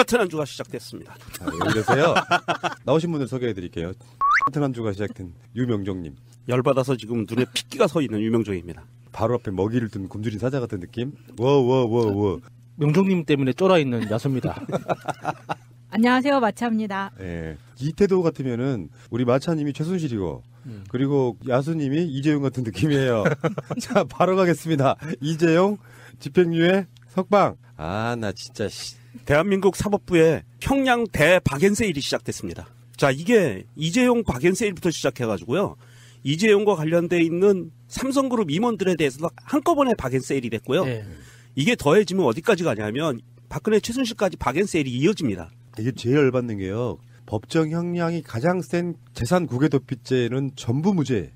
같은 한 주가 시작됐습니다. 이러세요. 나오신 분들 소개해드릴게요. 같은 한 주가 시작된 유명종님. 열받아서 지금 눈에 핏기가 서 있는 유명종입니다. 바로 앞에 먹이를 둔 굶주린 사자 같은 느낌. 워워워워. 명종님 때문에 쫄아있는 야수입니다. 안녕하세요, 마차입니다. 예. 이 태도 같으면은 우리 마차님이 최순실이고 그리고 야수님이 이재용 같은 느낌이에요. 자, 바로 가겠습니다. 이재용 집행유예 석방. 아, 나 진짜 대한민국 사법부에 형량 대박앤세일이 시작됐습니다. 자, 이게 이재용 박앤세일부터 시작해가지고요. 이재용과 관련돼 있는 삼성그룹 임원들에 대해서도 한꺼번에 박앤세일이 됐고요. 네. 이게 더해지면 어디까지 가냐면 박근혜 최순실까지 박앤세일이 이어집니다. 이게 제일 열받는 게요. 법정 형량이 가장 센 재산 국외도피죄는 전부 무죄.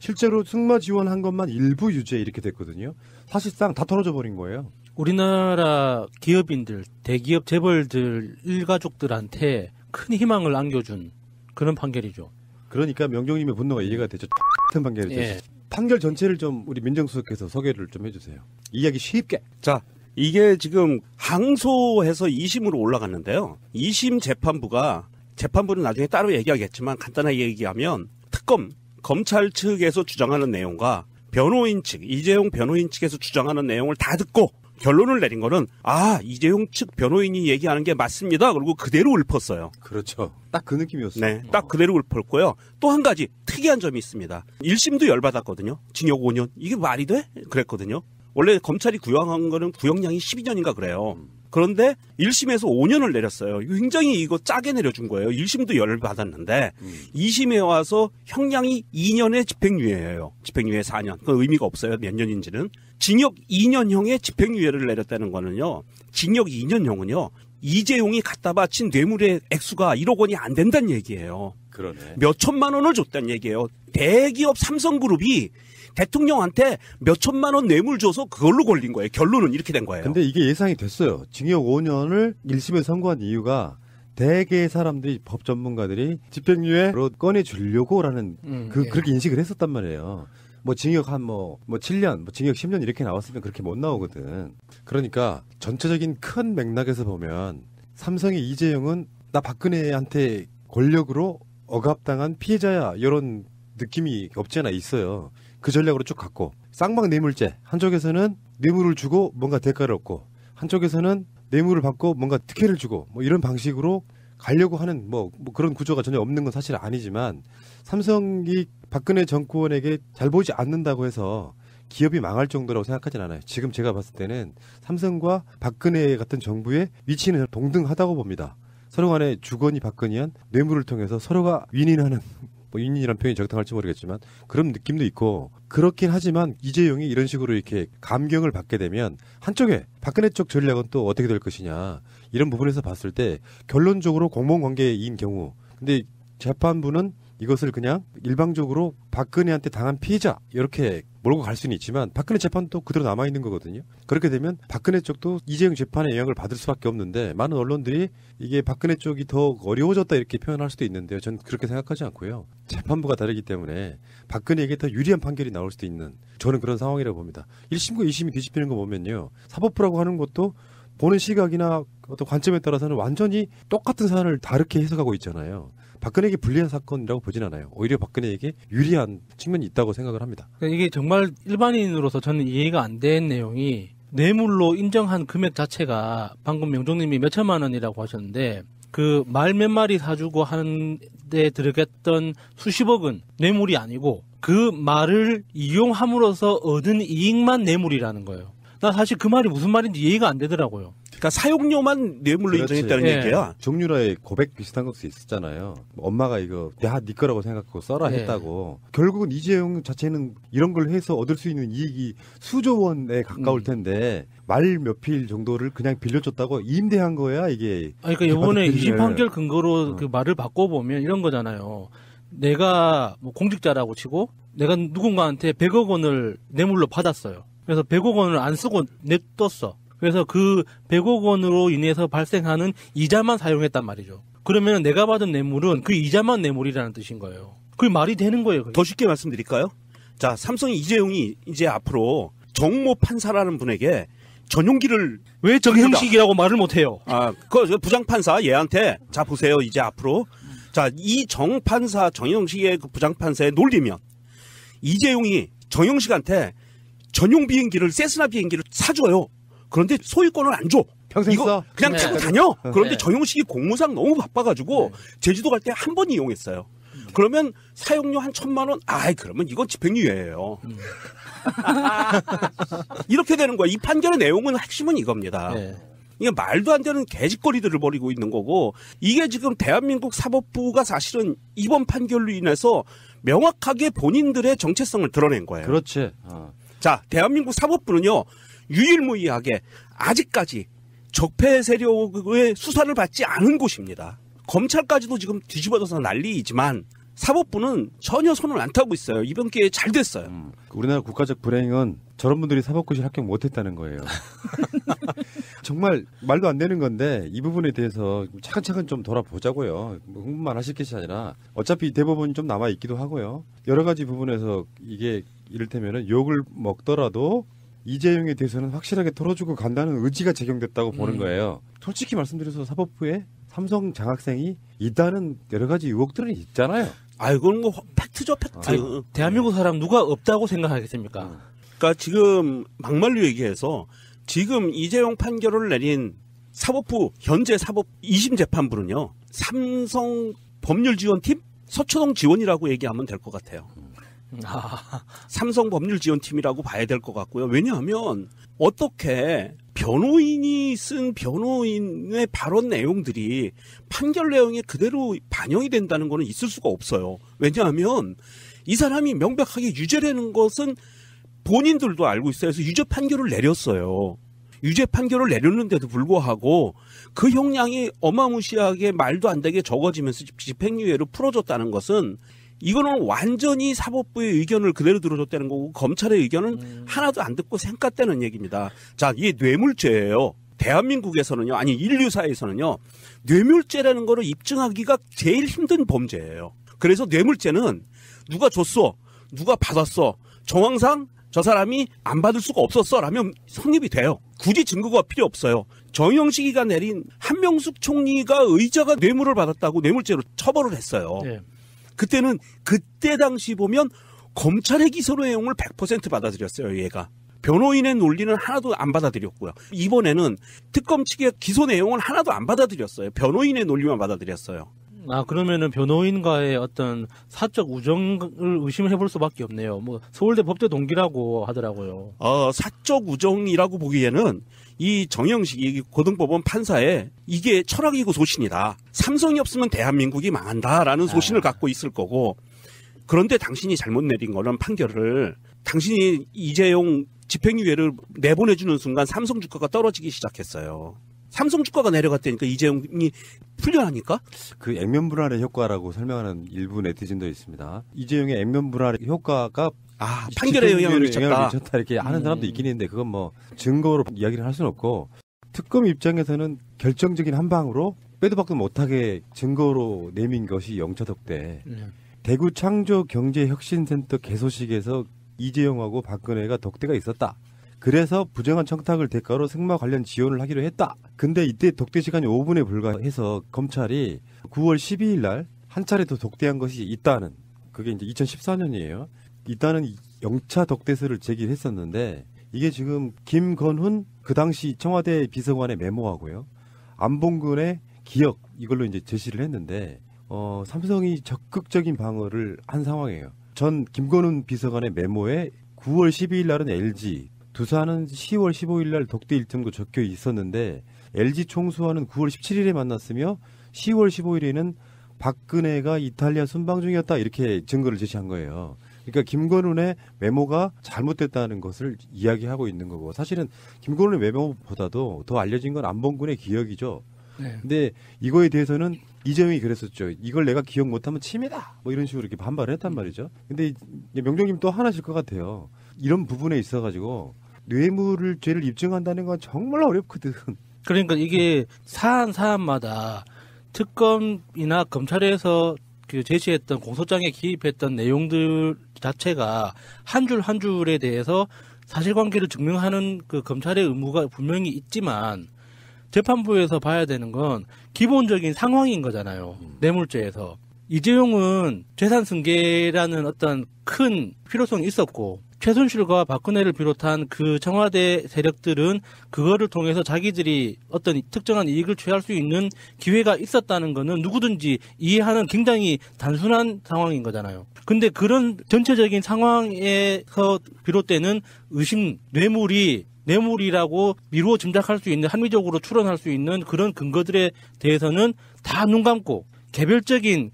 실제로 승마 지원한 것만 일부 유죄 이렇게 됐거든요. 사실상 다 털어져 버린 거예요. 우리나라 기업인들, 대기업 재벌들 일가족들한테 큰 희망을 안겨준 그런 판결이죠. 그러니까 명종님의 분노가 이해가 되죠. 같은 판결이죠. 예. 판결 전체를 좀 우리 민정수석께서 소개를 좀 해주세요. 이야기 쉽게. 자, 이게 지금 항소해서 2심으로 올라갔는데요. 2심 재판부는 나중에 따로 얘기하겠지만 간단하게 얘기하면 특검, 검찰 측에서 주장하는 내용과 변호인 측, 이재용 변호인 측에서 주장하는 내용을 다 듣고 결론을 내린 거는 이재용 측 변호인이 얘기하는 게 맞습니다. 그리고 그대로 읊었어요. 그렇죠. 딱 그 느낌이었어요. 네, 딱 그대로 읊었고요. 또 한 가지 특이한 점이 있습니다. 1심도 열받았거든요. 징역 5년. 이게 말이 돼? 그랬거든요. 원래 검찰이 구형한 거는 구형량이 12년인가 그래요. 그런데 1심에서 5년을 내렸어요. 굉장히 이거 짜게 내려준 거예요. 1심도 열받았는데 2심에 와서 형량이 2년의 집행유예예요. 집행유예 4년. 그 의미가 없어요. 몇 년인지는. 징역 2년형의 집행유예를 내렸다는 거는요. 징역 2년형은요. 이재용이 갖다 바친 뇌물의 액수가 1억 원이 안 된다는 얘기예요. 그러네. 몇 천만 원을 줬다는 얘기예요. 대기업 삼성그룹이 대통령한테 몇 천만 원 뇌물 줘서 그걸로 걸린 거예요. 결론은 이렇게 된 거예요. 근데 이게 예상이 됐어요. 징역 5년을 1심에 선고한 이유가 대개의 사람들이 법 전문가들이 집행유예로 꺼내주려고라는 그렇게 인식을 했었단 말이에요. 뭐 징역 7년, 징역 10년 이렇게 나왔으면 그렇게 못 나오거든. 그러니까 전체적인 큰 맥락에서 보면 삼성의 이재용은 나 박근혜한테 권력으로 억압당한 피해자야 이런 느낌이 없지 않아 있어요. 그 전략으로 쭉 갔고 쌍방 뇌물죄 한쪽에서는 뇌물을 주고 뭔가 대가를 얻고 한쪽에서는 뇌물을 받고 뭔가 특혜를 주고 뭐 이런 방식으로 가려고 하는 뭐 그런 구조가 전혀 없는 건 사실 아니지만 삼성이 박근혜 정권에게 잘 보이지 않는다고 해서 기업이 망할 정도라고 생각하진 않아요. 지금 제가 봤을 때는 삼성과 박근혜 같은 정부의 위치는 동등하다고 봅니다. 서로 간에 주거니 받거니한 뇌물을 통해서 서로가 윈윈하는 윈윈이라는 표현이 적당할지 모르겠지만 그런 느낌도 있고 그렇긴 하지만 이재용이 이런 식으로 이렇게 감경을 받게 되면 한쪽에 박근혜 쪽 전략은 또 어떻게 될 것이냐 이런 부분에서 봤을 때 결론적으로 공범관계인 경우 근데 재판부는 이것을 그냥 일방적으로 박근혜한테 당한 피해자 이렇게 몰고 갈 수는 있지만 박근혜 재판도 그대로 남아있는 거거든요. 그렇게 되면 박근혜 쪽도 이재용 재판에 영향을 받을 수밖에 없는데 많은 언론들이 이게 박근혜 쪽이 더 어려워졌다 이렇게 표현할 수도 있는데요. 저는 그렇게 생각하지 않고요. 재판부가 다르기 때문에 박근혜에게 더 유리한 판결이 나올 수도 있는 저는 그런 상황이라고 봅니다. 1심과 2심이 뒤집히는 거 보면요. 사법부라고 하는 것도 보는 시각이나 어떤 관점에 따라서는 완전히 똑같은 사안을 다르게 해석하고 있잖아요. 박근혜에게 불리한 사건이라고 보진 않아요. 오히려 박근혜에게 유리한 측면이 있다고 생각을 합니다. 이게 정말 일반인으로서 저는 이해가 안 된 내용이 뇌물로 인정한 금액 자체가 방금 명종님이 몇 천만 원이라고 하셨는데 그 말 몇 마리 사주고 하는데 들어갔던 수십억은 뇌물이 아니고 그 말을 이용함으로써 얻은 이익만 뇌물이라는 거예요. 나 사실 그 말이 무슨 말인지 이해가 안 되더라고요. 그러니까 사용료만 뇌물로 인정했다는 얘기야. 정유라의 고백 비슷한 것도 있었잖아요. 엄마가 이거 네 거라고 생각하고 써라 했다고. 결국은 이재용 자체는 이런 걸 해서 얻을 수 있는 이익이 수조 원에 가까울 텐데 말 몇 필 정도를 그냥 빌려줬다고 임대한 거야 이게. 그러니까 이번에 2심 판결 근거로 그 말을 바꿔보면 이런 거잖아요. 내가 뭐 공직자라고 치고 내가 누군가한테 100억 원을 뇌물로 받았어요. 그래서 100억 원을 안 쓰고 냅뒀어. 그래서 그 100억 원으로 인해서 발생하는 이자만 사용했단 말이죠. 그러면 내가 받은 뇌물은 그 이자만 뇌물이라는 뜻인 거예요. 그게 말이 되는 거예요. 그게. 더 쉽게 말씀드릴까요? 자, 삼성 이재용이 이제 앞으로 정모 판사라는 분에게 전용기를 왜 정형식이라고 말을 못해요? 그 부장판사 얘한테 자 보세요 이제 앞으로 자 이 정판사 정영식의 그 부장판사에 놀리면 이재용이 정영식한테 전용 비행기를 세스나 비행기를 사줘요. 그런데 소유권을 안 줘. 평생 이거 써? 그냥 네. 타고 다녀. 그런데 네. 정영식이 공무상 너무 바빠가지고 제주도 갈 때 한 번 이용했어요. 그러면 사용료 한 1,000만 원. 그러면 이건 집행유예예요. 이렇게 되는 거야. 이 판결의 내용은 핵심은 이겁니다. 네. 이게 말도 안 되는 개짓거리들을 벌이고 있는 거고 이게 지금 대한민국 사법부가 사실은 이번 판결로 인해서 명확하게 본인들의 정체성을 드러낸 거예요. 그렇지. 자, 대한민국 사법부는요 유일무이하게 아직까지 적폐 세력의 수사를 받지 않은 곳입니다. 검찰까지도 지금 뒤집어져서 난리이지만 사법부는 전혀 손을 안 타고 있어요. 이번 기회에 잘 됐어요. 우리나라 국가적 불행은 저런 분들이 사법고시를 합격 못했다는 거예요. 정말 말도 안 되는 건데 이 부분에 대해서 차근차근 좀 돌아보자고요. 뭐 흥분만 하실 것이 아니라 어차피 대법원이 좀 남아 있기도 하고요. 여러 가지 부분에서 이게 이를테면은 욕을 먹더라도 이재용에 대해서는 확실하게 털어주고 간다는 의지가 적용됐다고 보는 거예요. 솔직히 말씀드려서 사법부에 삼성 장학생이 있다는 여러 가지 의혹들은 있잖아요. 그건 뭐 팩트죠, 팩트. 아니, 대한민국 사람 누가 없다고 생각하겠습니까? 그러니까 지금 막말로 얘기해서 지금 이재용 판결을 내린 사법부 현재 사법 2심 재판부는요. 삼성 법률지원팀 서초동 지원이라고 얘기하면 될 것 같아요. 삼성 법률지원팀이라고 봐야 될 것 같고요. 왜냐하면 어떻게 변호인이 쓴 변호인의 발언 내용들이 판결 내용에 그대로 반영이 된다는 거는 있을 수가 없어요. 왜냐하면 이 사람이 명백하게 유죄라는 것은 본인들도 알고 있어요. 그래서 유죄 판결을 내렸어요. 유죄 판결을 내렸는데도 불구하고 그 형량이 어마무시하게 말도 안 되게 적어지면서 집행유예로 풀어줬다는 것은 이거는 완전히 사법부의 의견을 그대로 들어줬다는 거고 검찰의 의견은 하나도 안 듣고 생각되는 얘기입니다. 자, 이게 뇌물죄예요. 대한민국에서는요, 아니 인류사에서는요, 뇌물죄라는 거를 입증하기가 제일 힘든 범죄예요. 그래서 뇌물죄는 누가 줬어, 누가 받았어, 정황상 저 사람이 안 받을 수가 없었어 라면 성립이 돼요. 굳이 증거가 필요 없어요. 정영식이가 내린 한명숙 총리가 의자가 뇌물을 받았다고 뇌물죄로 처벌을 했어요. 네. 그때는 그때 당시 보면 검찰의 기소 내용을 100% 받아들였어요. 얘가. 변호인의 논리는 하나도 안 받아들였고요. 이번에는 특검 측의 기소 내용은 하나도 안 받아들였어요. 변호인의 논리만 받아들였어요. 그러면은 변호인과의 어떤 사적 우정을 의심을 해볼 수밖에 없네요. 뭐 서울대 법대 동기라고 하더라고요. 사적 우정이라고 보기에는 이 정영식이 고등법원 판사의 이게 철학이고 소신이다. 삼성이 없으면 대한민국이 망한다라는 소신을 갖고 있을 거고, 그런데 당신이 잘못 내린 거는 판결을 당신이 이재용 집행유예를 내보내주는 순간 삼성 주가가 떨어지기 시작했어요. 삼성 주가가 내려갔다니까 이재용이 풀려나니까? 그 액면 불안의 효과라고 설명하는 일부 네티즌도 있습니다. 이재용의 액면 불안의 효과가 판결에 영향을 미쳤다. 이렇게 하는 사람도 있긴 있는데 그건 뭐 증거로 이야기를 할 수는 없고, 특검 입장에서는 결정적인 한 방으로 빼도 박도 못하게 증거로 내민 것이 영차덕대. 대구 창조경제혁신센터 개소식에서 이재용하고 박근혜가 덕대가 있었다. 그래서 부정한 청탁을 대가로 승마 관련 지원을 하기로 했다. 근데 이때 독대 시간이 5분에 불과해서 검찰이 9월 12일 날 한 차례 더 독대한 것이 있다는, 그게 이제 2014년이에요. 있다는 영차 독대서를 제기했었는데, 이게 지금 김건훈 그 당시 청와대 비서관의 메모하고요, 안봉근의 기억, 이걸로 이제 제시를 했는데, 삼성이 적극적인 방어를 한 상황이에요. 전 김건훈 비서관의 메모에 9월 12일 날은 LG, 두산은 10월 15일 날 독대 일정도 적혀 있었는데, LG 총수와는 9월 17일에 만났으며 10월 15일에는 박근혜가 이탈리아 순방 중이었다, 이렇게 증거를 제시한 거예요. 그러니까 김건훈의 메모가 잘못됐다는 것을 이야기하고 있는 거고, 사실은 김건훈의 메모보다도 더 알려진 건 안봉근의 기억이죠. 근데 이거에 대해서는 이재용이 그랬었죠. 이걸 내가 기억 못하면 침해다, 뭐 이런 식으로 이렇게 반발을 했단 말이죠. 근데 명정님 또 하나실 것 같아요. 이런 부분에 있어가지고 뇌물을 죄를 입증한다는 건 정말 어렵거든. 그러니까 이게 사안마다 특검이나 검찰에서 그 제시했던 공소장에 기입했던 내용들 자체가 한 줄 한 줄에 대해서 사실관계를 증명하는 그 검찰의 의무가 분명히 있지만 재판부에서 봐야 되는 건 기본적인 상황인 거잖아요. 뇌물죄에서. 이재용은 재산 승계라는 어떤 큰 필요성이 있었고 최순실과 박근혜를 비롯한 그 청와대 세력들은 그거를 통해서 자기들이 어떤 특정한 이익을 취할 수 있는 기회가 있었다는 거는 누구든지 이해하는 굉장히 단순한 상황인 거잖아요. 근데 그런 전체적인 상황에서 비롯되는 의심, 뇌물이라고 미루어 짐작할 수 있는, 합리적으로 추론할 수 있는 그런 근거들에 대해서는 다 눈 감고 개별적인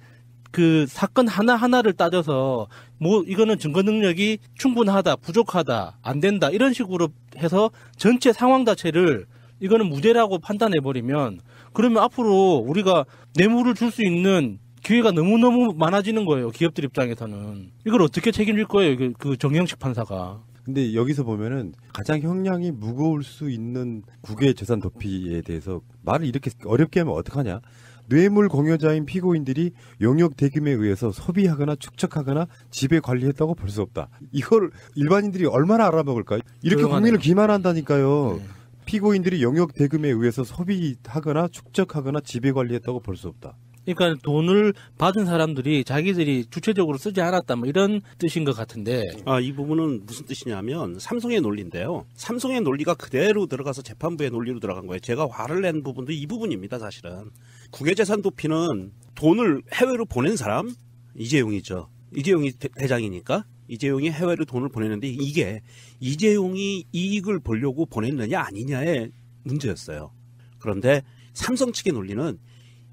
그 사건 하나하나를 따져서 뭐 이거는 증거 능력이 충분하다, 부족하다, 안 된다 이런 식으로 해서 전체 상황 자체를 이거는 무죄라고 판단해버리면 그러면 앞으로 우리가 뇌물을 줄 수 있는 기회가 너무너무 많아지는 거예요. 기업들 입장에서는. 이걸 어떻게 책임질 거예요. 그 정영식 판사가. 근데 여기서 보면은 가장 형량이 무거울 수 있는 국외 재산 도피에 대해서 말을 이렇게 어렵게 하면 어떡하냐. 뇌물 공여자인 피고인들이 용역 대금에 의해서 소비하거나 축적하거나 지배 관리했다고 볼 수 없다. 이걸 일반인들이 얼마나 알아먹을까요? 이렇게 조용하네요. 국민을 기만한다니까요. 네. 피고인들이 용역 대금에 의해서 소비하거나 축적하거나 지배 관리했다고 볼 수 없다. 그러니까 돈을 받은 사람들이 자기들이 주체적으로 쓰지 않았다 뭐 이런 뜻인 것 같은데. 이 부분은 무슨 뜻이냐면 삼성의 논리인데요. 삼성의 논리가 그대로 들어가서 재판부의 논리로 들어간 거예요. 제가 화를 낸 부분도 이 부분입니다. 사실은. 국외재산 도피는 돈을 해외로 보낸 사람 이재용이죠. 이재용이 대장이니까 이재용이 해외로 돈을 보내는데 이게 이재용이 이익을 보려고 보냈느냐 아니냐의 문제였어요. 그런데 삼성 측의 논리는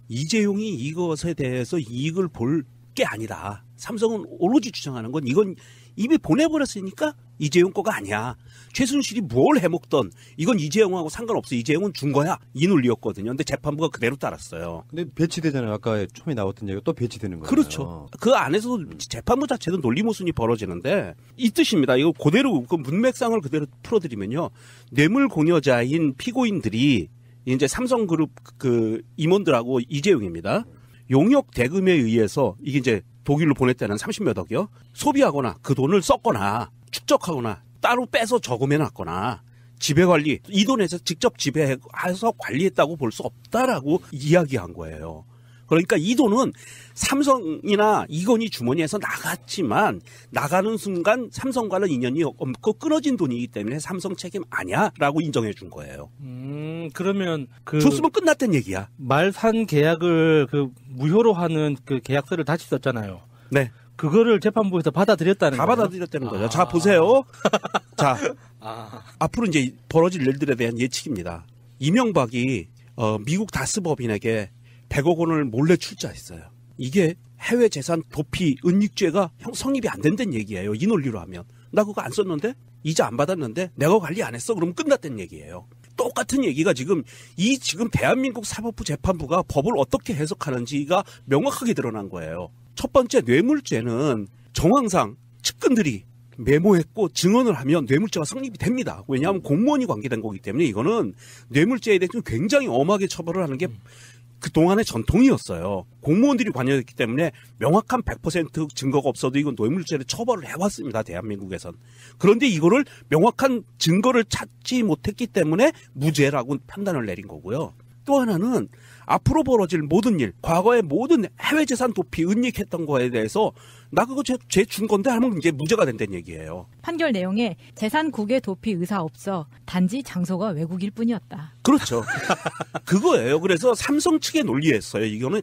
이재용이 이것에 대해서 이익을 볼 게 아니다. 삼성은 오로지 주장하는 건 이건 이미 보내버렸으니까 이재용 거가 아니야. 최순실이 뭘 해먹던 이건 이재용하고 상관없어. 이재용은 준 거야. 이 논리였거든요. 근데 재판부가 그대로 따랐어요. 근데 배치되잖아요. 아까 처음에 나왔던 얘기가 또 배치되는 거예요. 그렇죠. 그 안에서 재판부 자체도 논리 모순이 벌어지는데 이 뜻입니다. 이거 그대로 그 문맥상을 그대로 풀어드리면요. 뇌물 공여자인 피고인들이 이제 삼성그룹 그 임원들하고 이재용입니다. 용역 대금에 의해서 이게 이제 독일로 보냈다는 30몇 억이요. 소비하거나 그 돈을 썼거나 축적하거나 따로 빼서 저금해놨거나 지배관리 이 돈에서 직접 지배해서 관리했다고 볼 수 없다라고 이야기한 거예요. 그러니까 이 돈은 삼성이나 이건희 주머니에서 나갔지만 나가는 순간 삼성과는 인연이 없고 끊어진 돈이기 때문에 삼성 책임 아니야라고 인정해 준 거예요. 그러면 그 줬으면 끝났단 얘기야. 말산 계약을 그 무효로 하는 그 계약서를 다시 썼잖아요. 네. 그거를 재판부에서 받아들였다는 다 거예요. 받아들였다는 거죠. 자, 보세요. 자, 아. 앞으로 이제 벌어질 일들에 대한 예측입니다. 이명박이 미국 다스법인에게 100억 원을 몰래 출자했어요. 이게 해외 재산 도피 은닉죄가 성립이 안 된다는 얘기예요. 이 논리로 하면. 나 그거 안 썼는데? 이자 안 받았는데? 내가 관리 안 했어? 그러면 끝났다는 얘기예요. 똑같은 얘기가 지금 대한민국 사법부 재판부가 법을 어떻게 해석하는지가 명확하게 드러난 거예요. 첫 번째 뇌물죄는 정황상 측근들이 메모했고 증언을 하면 뇌물죄가 성립이 됩니다. 왜냐하면 공무원이 관계된 거기 때문에 이거는 뇌물죄에 대해서 굉장히 엄하게 처벌을 하는 게 그동안의 전통이었어요. 공무원들이 관여했기 때문에 명확한 100% 증거가 없어도 이건 뇌물죄를 처벌을 해왔습니다. 대한민국에선. 그런데 이거를 명확한 증거를 찾지 못했기 때문에 무죄라고 판단을 내린 거고요. 또 하나는 앞으로 벌어질 모든 일, 과거의 모든 해외 재산 도피 은닉했던 거에 대해서 나 그거 죄 준 건데 하면 이제 무죄가 된다는 얘기예요. 판결 내용에 재산 국외 도피 의사 없어 단지 장소가 외국일 뿐이었다. 그렇죠. 그거예요. 그래서 삼성 측의 논리였어요. 이건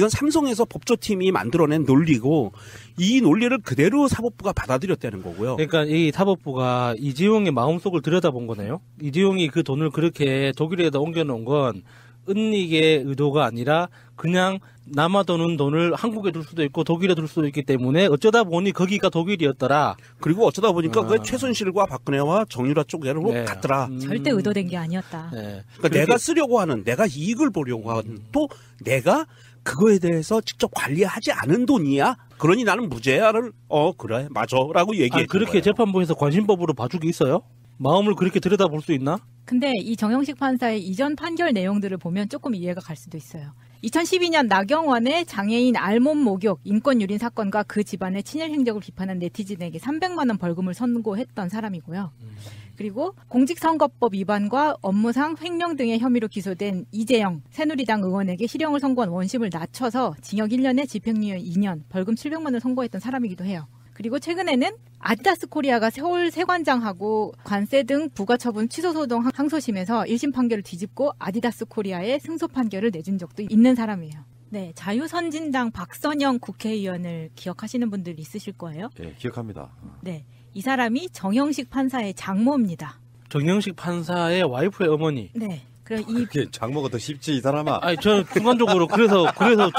삼성에서 법조팀이 만들어낸 논리고 이 논리를 그대로 사법부가 받아들였다는 거고요. 그러니까 이 사법부가 이재용의 마음속을 들여다본 거네요. 이재용이 그 돈을 그렇게 독일에다 옮겨놓은 건 은닉의 의도가 아니라 그냥 남아도는 돈을 한국에 둘 수도 있고 독일에 둘 수도 있기 때문에 어쩌다 보니 거기가 독일이었더라. 그리고 어쩌다 보니까 그게 최순실과 박근혜와 정유라 쪽으로 네. 갔더라. 절대 의도된 게 아니었다. 네. 그러니까 내가 쓰려고 하는, 내가 이익을 보려고 하는, 또 내가 그거에 대해서 직접 관리하지 않은 돈이야. 그러니 나는 무죄야를 그래 맞아라고 얘기해. 그렇게 거예요. 재판부에서 관심법으로 봐주기 있어요? 마음을 그렇게 들여다볼 수 있나? 근데 이 정영식 판사의 이전 판결 내용들을 보면 조금 이해가 갈 수도 있어요. 2012년 나경원의 장애인 알몸 목욕 인권 유린 사건과 그 집안의 친일 행적을 비판한 네티즌에게 300만 원 벌금을 선고했던 사람이고요. 그리고 공직선거법 위반과 업무상 횡령 등의 혐의로 기소된 이재영 새누리당 의원에게 실형을 선고한 원심을 낮춰서 징역 1년에 집행유예 2년, 벌금 700만 원을 선고했던 사람이기도 해요. 그리고 최근에는 아디다스 코리아가 서울 세관장하고 관세 등 부가처분 취소소송 항소심에서 1심 판결을 뒤집고 아디다스 코리아에 승소 판결을 내준 적도 있는 사람이에요. 네, 자유선진당 박선영 국회의원을 기억하시는 분들 있으실 거예요. 예, 기억합니다. 네, 이 사람이 정영식 판사의 장모입니다. 정영식 판사의 와이프의 어머니. 네. 그럼 그게 장모가 더 쉽지 이 사람아. 아니 저는 순간적으로 그래서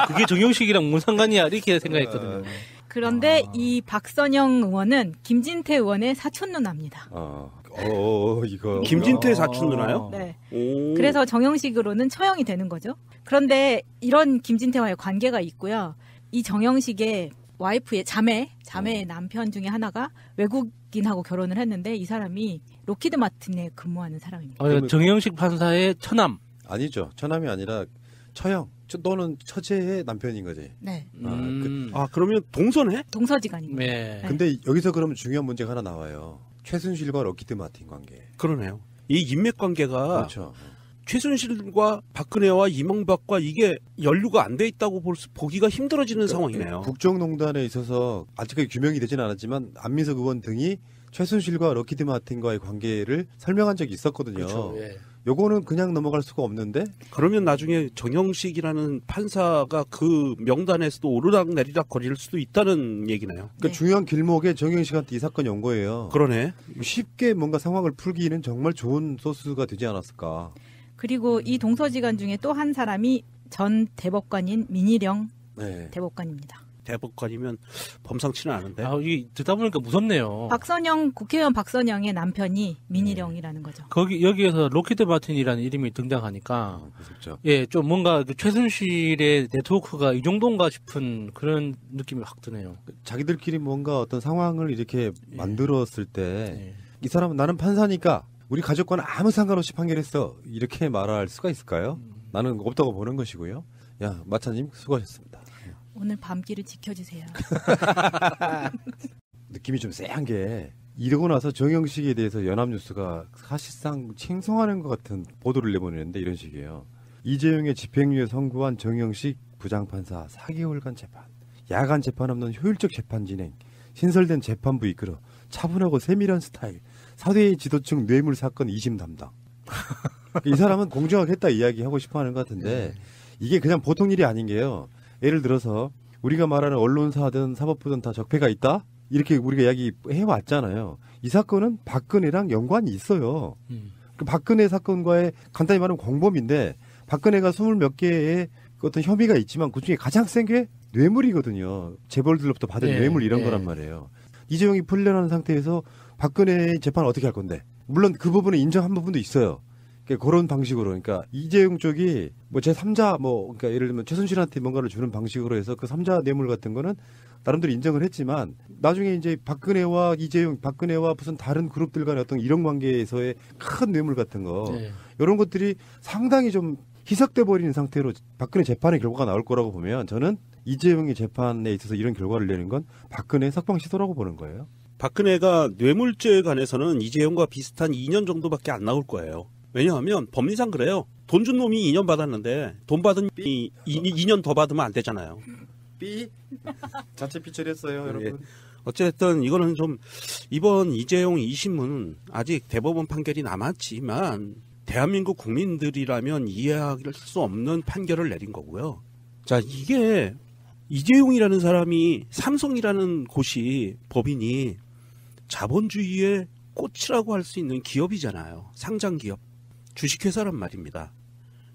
그게 정영식이랑 뭔 상관이야 이렇게 생각했거든요. 그런데 이 박선영 의원은 김진태 의원의 사촌 누나입니다. 이거 김진태 사촌 누나요? 네. 오. 그래서 정영식으로는 처형이 되는 거죠. 그런데 이런 김진태와의 관계가 있고요. 이 정영식의 와이프의 자매의 남편 중에 하나가 외국인하고 결혼을 했는데 이 사람이 로키드 마틴에 근무하는 사람입니다. 정영식 판사의 처남. 아니죠. 처남이 아니라 처형. 또는 처제의 남편인 거지. 네. 그러면 동서네? 동서지간입니다. 네. 근데 여기서 그러면 중요한 문제가 하나 나와요. 최순실과 로키드 마틴 관계. 그러네요. 이 인맥 관계가 그렇죠. 최순실과 박근혜와 이명박과 이게 연루가 안 돼 있다고 보기가 힘들어지는 상황이네요. 국정농단에 있어서 아직까지 규명이 되지는 않았지만 안민석 의원 등이 최순실과 로키드 마틴과의 관계를 설명한 적이 있었거든요. 그렇죠. 예. 요거는 그냥 넘어갈 수가 없는데. 그러면 나중에 정영식이라는 판사가 그 명단에서도 오르락 내리락 거릴 수도 있다는 얘기네요. 그러니까 중요한 길목에 정영식한테 이 사건이 온 거예요. 그러네. 쉽게 뭔가 상황을 풀기는 정말 좋은 소스가 되지 않았을까. 그리고 이 동서지간 중에 또 한 사람이 전 대법관인 민희령 네. 대법관입니다. 대법관이면 범상치는 않은데. 이게 듣다 보니까 무섭네요. 국회의원 박선영의 남편이 민희령이라는 거죠. 여기에서 로키드 마틴이라는 이름이 등장하니까 무섭죠. 예, 좀 뭔가 그 최순실의 네트워크가 이 정도인가 싶은 그런 느낌이 확 드네요. 자기들끼리 뭔가 어떤 상황을 이렇게 만들었을 때 이 예. 사람은 나는 판사니까 우리 가족과는 아무 상관없이 판결했어. 이렇게 말할 수가 있을까요? 나는 없다고 보는 것이고요. 야, 마차님 수고하셨습니다. 오늘 밤길을 지켜주세요. 느낌이 좀 쎄한 게 이러고 나서 정영식에 대해서 연합뉴스가 사실상 칭송하는 것 같은 보도를 내보내는데 이런 식이에요. 이재용의 집행유예 선고한 정영식 부장판사 4개월간 재판, 야간 재판 없는 효율적 재판 진행, 신설된 재판부 이끌어 차분하고 세밀한 스타일, 사대의 지도층 뇌물 사건 2심 담당. 이 사람은 공정하게 했다 이야기하고 싶어하는 것 같은데 이게 그냥 보통 일이 아닌 게요. 예를 들어서 우리가 말하는 언론사든 사법부든 다 적폐가 있다? 이렇게 우리가 이야기해왔잖아요. 이 사건은 박근혜랑 연관이 있어요. 그 박근혜 사건과의 간단히 말하면 공범인데 박근혜가 20몇 개의 어떤 혐의가 있지만 그중에 가장 센 게 뇌물이거든요. 재벌들로부터 받은 뇌물 이런 거란 말이에요. 이재용이 풀려나는 상태에서 박근혜의 재판을 어떻게 할 건데? 물론 그 부분은 인정한 부분도 있어요. 그런 방식으로, 그러니까 이재용 쪽이 뭐 제3자 그러니까 예를 들면 최순실한테 뭔가를 주는 방식으로 해서 그 3자 뇌물 같은 거는 나름대로 인정을 했지만 나중에 이제 박근혜와 이재용, 박근혜와 무슨 다른 그룹들 간의 어떤 이런 관계에서의 큰 뇌물 같은 거 이런 것들이 상당히 좀 희석돼 버리는 상태로 박근혜 재판의 결과가 나올 거라고 보면 저는 이재용의 재판에 있어서 이런 결과를 내는 건 박근혜 석방 시도라고 보는 거예요. 박근혜가 뇌물죄에 관해서는 이재용과 비슷한 2년 정도밖에 안 나올 거예요. 왜냐하면 법리상 그래요. 돈 준 놈이 2년 받았는데 돈 받은 놈이 2년 더 받으면 안 되잖아요. 삐 자체 삐처리했어요, 여러분. 어쨌든 이거는 좀 이번 이재용 2심은 아직 대법원 판결이 남았지만 대한민국 국민들이라면 이해할 수 없는 판결을 내린 거고요. 자, 이게 이재용이라는 사람이 삼성이라는 곳이 법인이 자본주의의 꽃이라고 할 수 있는 기업이잖아요. 상장기업. 주식회사란 말입니다.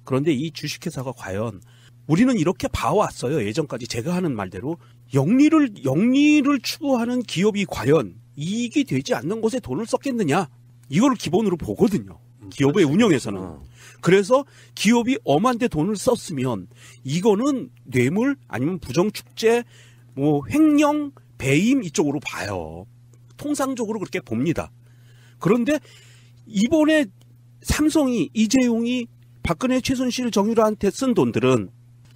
그런데 이 주식회사가 과연 우리는 이렇게 봐왔어요. 예전까지 제가 하는 말대로 영리를 추구하는 기업이 과연 이익이 되지 않는 곳에 돈을 썼겠느냐. 이걸 기본으로 보거든요. 기업의 운영에서는. 그래서 기업이 엄한데 돈을 썼으면 이거는 뇌물 아니면 부정축제 횡령 배임 이쪽으로 봐요. 통상적으로 그렇게 봅니다. 그런데 이번에 삼성이 이재용이 박근혜 최순실 정유라한테 쓴 돈들은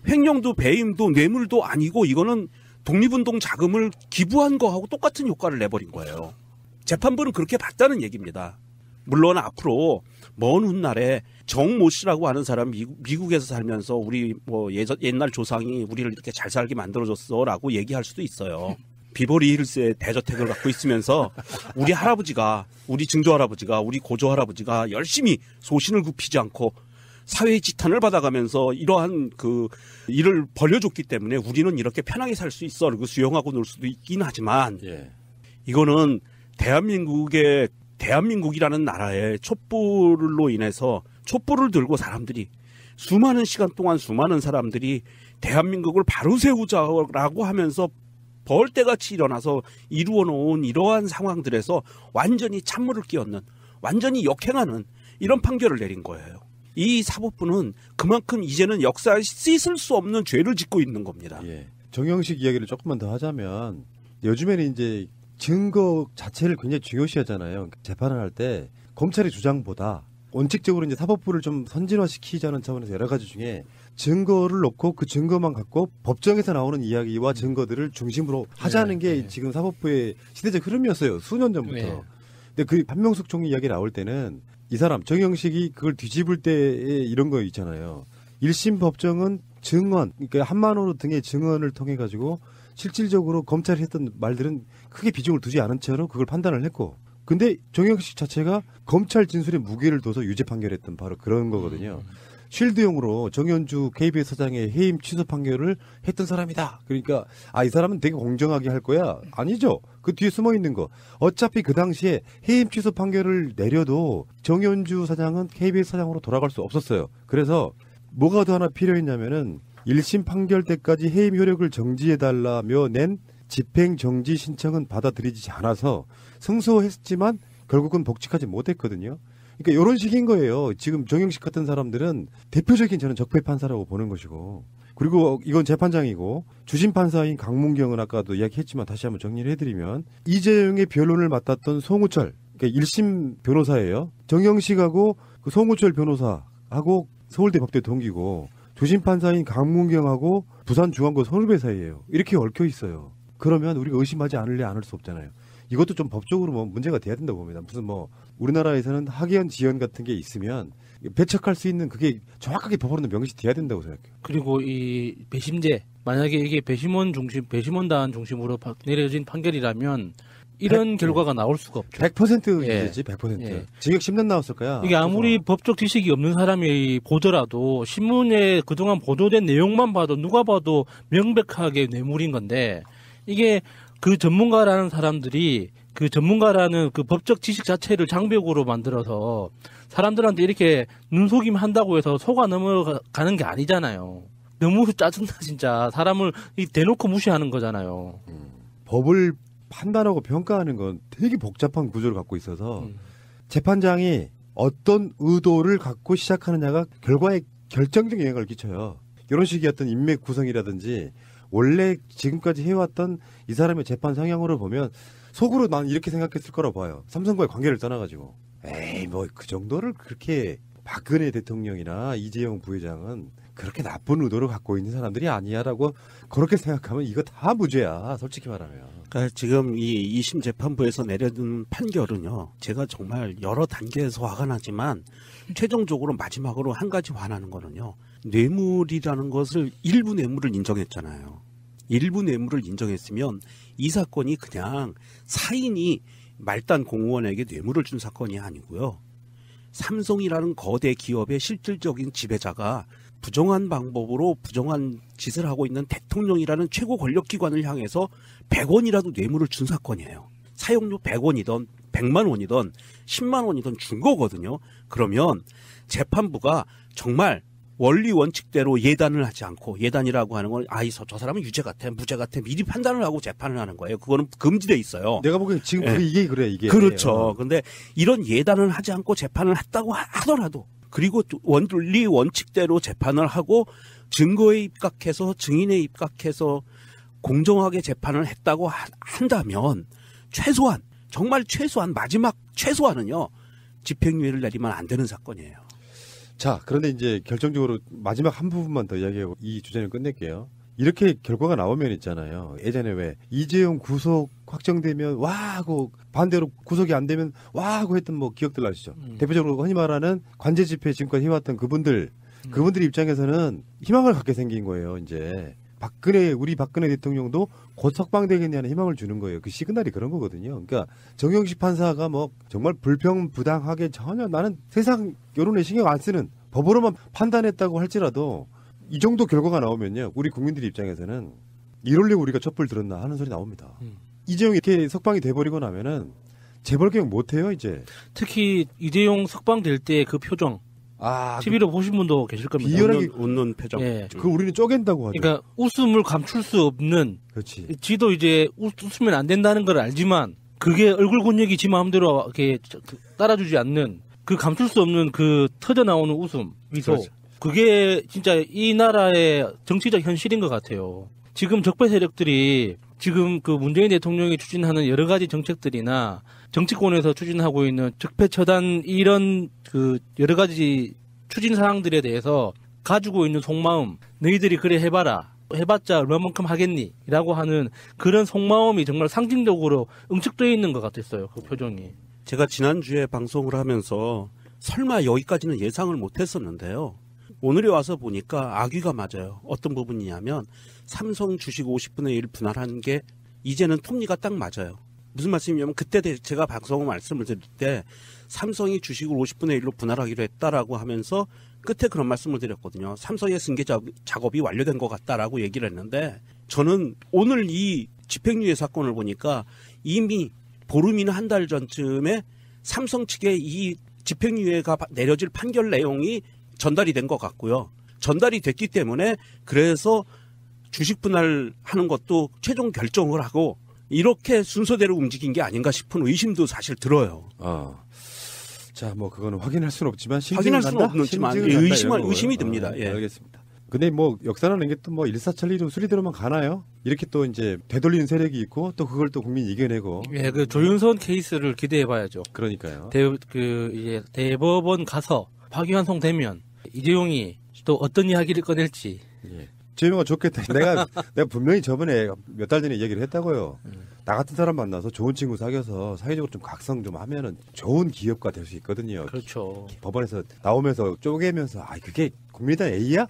횡령도 배임도 뇌물도 아니고 이거는 독립운동 자금을 기부한 거하고 똑같은 효과를 내버린 거예요. 재판부는 그렇게 봤다는 얘기입니다. 물론 앞으로 먼 훗날에 정모 씨라고 하는 사람 미국에서 살면서 우리 뭐 옛날 조상이 우리를 이렇게 잘 살게 만들어줬어라고 얘기할 수도 있어요. 비버리 힐스의 대저택을 갖고 있으면서 우리 할아버지가, 우리 증조 할아버지가, 우리 고조 할아버지가 열심히 소신을 굽히지 않고 사회의 지탄을 받아가면서 이러한 그 일을 벌려줬기 때문에 우리는 이렇게 편하게 살 수 있어. 그리고 수용하고 놀 수도 있긴 하지만 이거는 대한민국이라는 나라의 촛불로 인해서 촛불을 들고 사람들이 수많은 시간 동안 수많은 사람들이 대한민국을 바로 세우자라고 하면서 벌떼같이 일어나서 이루어놓은 이러한 상황들에서 완전히 찬물을 끼얹는, 완전히 역행하는 이런 판결을 내린 거예요. 이 사법부는 그만큼 이제는 역사에 씻을 수 없는 죄를 짓고 있는 겁니다. 예. 정영식 이야기를 조금만 더 하자면 요즘에는 이제 증거 자체를 굉장히 중요시하잖아요. 재판을 할 때 검찰의 주장보다 원칙적으로 이제 사법부를 좀 선진화시키자는 차원에서 여러 가지 중에 증거를 놓고 그 증거만 갖고 법정에서 나오는 이야기와 증거들을 중심으로 하자는 게 지금 사법부의 시대적 흐름이었어요. 수년 전부터. 근데 그 한명숙 총리 이야기 나올 때는 이 사람 정영식이 그걸 뒤집을 때 이런 거 있잖아요. 1심 법정은 증언, 그러니까 한만호 등의 증언을 통해 가지고 실질적으로 검찰이 했던 말들은 크게 비중을 두지 않은 채로 그걸 판단을 했고, 근데 정영식 자체가 검찰 진술에 무게를 둬서 유죄 판결했던 바로 그런 거거든요. 쉴드용으로 정현주 KBS 사장의 해임 취소 판결을 했던 사람이다. 그러니까 이 사람은 되게 공정하게 할 거야. 아니죠. 그 뒤에 숨어 있는 거. 어차피 그 당시에 해임 취소 판결을 내려도 정현주 사장은 KBS 사장으로 돌아갈 수 없었어요. 그래서 뭐가 더 하나 필요했냐면은 1심 판결 때까지 해임 효력을 정지해달라며 낸 집행정지 신청은 받아들이지 않아서 승소했지만 결국은 복직하지 못했거든요. 그러니까 이런 식인 거예요. 지금 정영식 같은 사람들은 대표적인 저는 적폐 판사라고 보는 것이고, 그리고 이건 재판장이고 주심 판사인 강문경은 아까도 이야기했지만 다시 한번 정리를 해드리면 이재용의 변론을 맡았던 송우철, 그러니까 1심 변호사예요. 정영식하고 그 송우철 변호사하고 서울대 법대 동기고 주심 판사인 강문경하고 부산중앙고 선후배 사이예요. 이렇게 얽혀 있어요. 그러면 우리가 의심하지 않을 수 없잖아요. 이것도 좀 법적으로 뭐 문제가 돼야 된다고 봅니다. 무슨 뭐 우리나라에서는 학연 지연 같은 게 있으면 배척할 수 있는 그게 정확하게 법으로는 명시 돼야 된다고 생각해요. 그리고 이 배심제, 만약에 이게 배심원단 중심으로 내려진 판결이라면 이런 결과가 나올 수가 없죠. 100% 이제지, 100%. 예. 징역 10년 나왔을 거야. 이게 아무리 법적 지식이 없는 사람이 보더라도 신문에 그동안 보도된 내용만 봐도 누가 봐도 명백하게 뇌물인 건데, 이게 그 전문가라는 사람들이 그 전문가라는 그 법적 지식 자체를 장벽으로 만들어서 사람들한테 이렇게 눈속임 한다고 해서 속아 넘어가는 게 아니잖아요. 너무 짜증나 진짜. 사람을 대놓고 무시하는 거잖아요. 법을 판단하고 평가하는 건 되게 복잡한 구조를 갖고 있어서 재판장이 어떤 의도를 갖고 시작하느냐가 결과에 결정적인 영향을 끼쳐요. 이런 식의 어떤 인맥 구성이라든지 원래 지금까지 해왔던 이 사람의 재판 성향으로 보면 속으로 난 이렇게 생각했을 거라고 봐요. 삼성과의 관계를 떠나가지고 에이 뭐 그 정도를 그렇게 박근혜 대통령이나 이재용 부회장은 그렇게 나쁜 의도를 갖고 있는 사람들이 아니야라고 그렇게 생각하면 이거 다 무죄야, 솔직히 말하면. 그러니까 지금 이 2심 재판부에서 내려진 판결은요, 제가 정말 여러 단계에서 화가 나지만 최종적으로 마지막으로 한 가지 화나는 거는요, 뇌물이라는 것을 일부 뇌물을 인정했잖아요. 일부 뇌물을 인정했으면 이 사건이 그냥 사인이 말단 공무원에게 뇌물을 준 사건이 아니고요, 삼성이라는 거대 기업의 실질적인 지배자가 부정한 방법으로 부정한 짓을 하고 있는 대통령이라는 최고 권력기관을 향해서 100원이라도 뇌물을 준 사건이에요. 사용료 100원이든 100만 원이든 10만 원이든 준 거거든요. 그러면 재판부가 정말 원리 원칙대로 예단을 하지 않고, 예단이라고 하는 건 저 사람은 유죄 같아 무죄 같아 미리 판단을 하고 재판을 하는 거예요. 그거는 금지돼 있어요. 내가 보기엔 지금 이게 그래, 이게. 그렇죠. 근데 이런 예단을 하지 않고 재판을 했다고 하더라도, 그리고 원리 원칙대로 재판을 하고 증거에 입각해서 증인에 입각해서 공정하게 재판을 했다고 한다면 최소한, 정말 최소한, 마지막 최소한은요, 집행유예를 내리면 안 되는 사건이에요. 자, 그런데 이제 결정적으로 마지막 한 부분만 더 이야기하고 이 주제는 끝낼게요. 이렇게 결과가 나오면 있잖아요. 예전에 왜 이재용 구속 확정되면 와 하고 반대로 구속이 안 되면 와 하고 했던 뭐 기억들 나시죠? 대표적으로 흔히 말하는 관제 집회 지금까지 해왔던 그분들 입장에서는 희망을 갖게 생긴 거예요. 이제 우리 박근혜 대통령도 곧 석방되겠냐는 희망을 주는 거예요. 그 시그널이 그런 거거든요. 그러니까 정영식 판사가 뭐 정말 불평부당하게 전혀 나는 세상 여론에 신경 안 쓰는 법으로만 판단했다고 할지라도 이 정도 결과가 나오면요, 우리 국민들 입장에서는 이럴려고 우리가 촛불 들었나 하는 소리 나옵니다. 이재용이 이렇게 석방이 돼버리고 나면은 재벌 개혁 못해요 이제. 특히 이재용 석방될 때 그 표정, TV로 보신 분도 계실 겁니다. 비열하게 웃는 표정. 예. 그 우리는 쪼갠다고 하죠. 그러니까 웃음을 감출 수 없는. 그렇지. 지도 이제 웃으면 안 된다는 걸 알지만 그게 얼굴 근육이 지 마음대로 이렇게 따라주지 않는 그 감출 수 없는 그 터져 나오는 웃음, 미소. 그렇죠. 그게 진짜 이 나라의 정치적 현실인 것 같아요. 지금 적폐 세력들이 지금 그 문재인 대통령이 추진하는 여러 가지 정책들이나 정치권에서 추진하고 있는 적폐 처단 이런 그 여러 가지 추진 사항들에 대해서 가지고 있는 속마음, 너희들이 그래 해봐라. 해봤자 얼마만큼 하겠니? 라고 하는 그런 속마음이 정말 상징적으로 응축되어 있는 것 같았어요. 그 표정이. 제가 지난주에 방송을 하면서 설마 여기까지는 예상을 못했었는데요. 오늘에 와서 보니까 아귀가 맞아요. 어떤 부분이냐면 삼성 주식 50분의 1 분할한 게 이제는 톱니가 딱 맞아요. 무슨 말씀이냐면 그때 제가 방송 말씀을 드릴 때 삼성이 주식을 50분의 1로 분할하기로 했다라고 하면서 끝에 그런 말씀을 드렸거든요. 삼성의 승계 작업이 완료된 것 같다라고 얘기를 했는데 저는 오늘 이 집행유예 사건을 보니까 이미 보름이나 한 달 전쯤에 삼성 측에 이 집행유예가 내려질 판결 내용이 전달이 된 것 같고요. 전달이 됐기 때문에 그래서 주식 분할하는 것도 최종 결정을 하고 이렇게 순서대로 움직인 게 아닌가 싶은 의심도 사실 들어요. 자, 뭐 그거는 확인할 수는 없지만 확인할 수는 없지만 의심이 듭니다. 예. 알겠습니다. 근데 뭐 역사라는 게 또 뭐 일사천리로 수리대로만 가나요? 이렇게 또 이제 되돌리는 세력이 있고 또 그걸 또 국민이 이겨내고. 예, 그 조윤선 케이스를 기대해봐야죠. 그러니까요. 이제 대법원 가서 파기환송되면 이재용이 또 어떤 이야기를 꺼낼지. 예. 재명아 좋겠다. 내가 분명히 저번에 몇 달 전에 얘기를 했다고요. 나 같은 사람 만나서 좋은 친구 사귀어서 사회적으로 좀 각성 좀 하면은 좋은 기업가 될 수 있거든요. 그렇죠. 법원에서 나오면서 쪼개면서 그게 국민의당 A야?